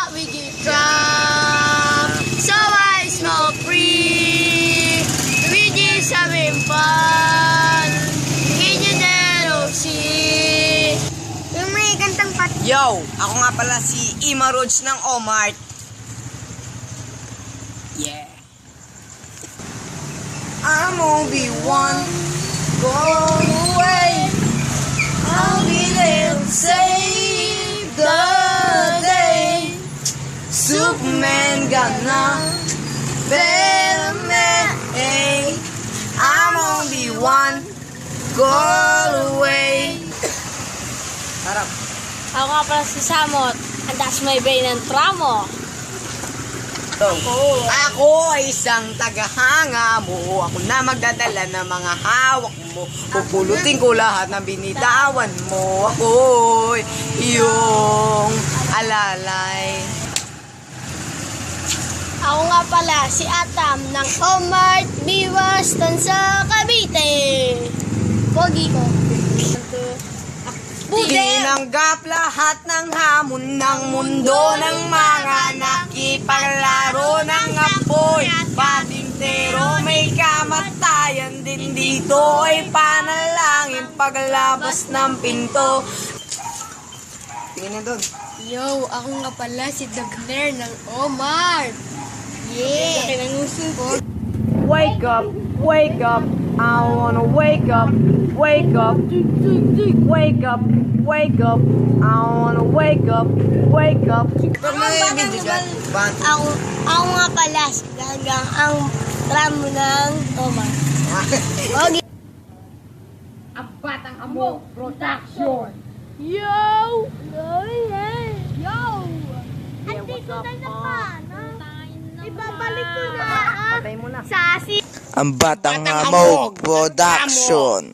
We get drunk, so I smoke free. We just having fun in the narrow sea. Yung may kantang pat. Yo! Ako nga pala si Ima Roach ng Omart. Yeah. I'm only one goal away. I'll be there to save the day. Superman gonna better me. I'm only one goal away. Harap. Ako nga pala si Samot. Andas may bay ng tramo. Ako ay isang tagahanga mo. Ako na magdadala ng mga hawak mo. Pupulutin ko lahat ng binitawan mo. Ako'y iyong alalay. Ako nga pala si Atam ng Omart Biwastan sa Cavite. Pogi ko. Tinanggap lahat ng hamon ng mundo ng mga nakipaglaro ng apoy. Patintero may kamatayan din dito ay panalangin paglabas ng pinto. Tingnan doon. Yo, ako nga pala si Dagner ng Omart. Yeah! Kinangusin ko. Wake up, wake up, I wanna wake up, wake up, wake up, wake up, I wanna wake up, wake up. Ako nga pala si Gagang ang tramo ng Omart. Okay. Ang Batang Amo Production. Yo! Yo! Andito na naman. Ibabalik ko na. Patay mo na. Sasi. Ang Batang Hamog Production.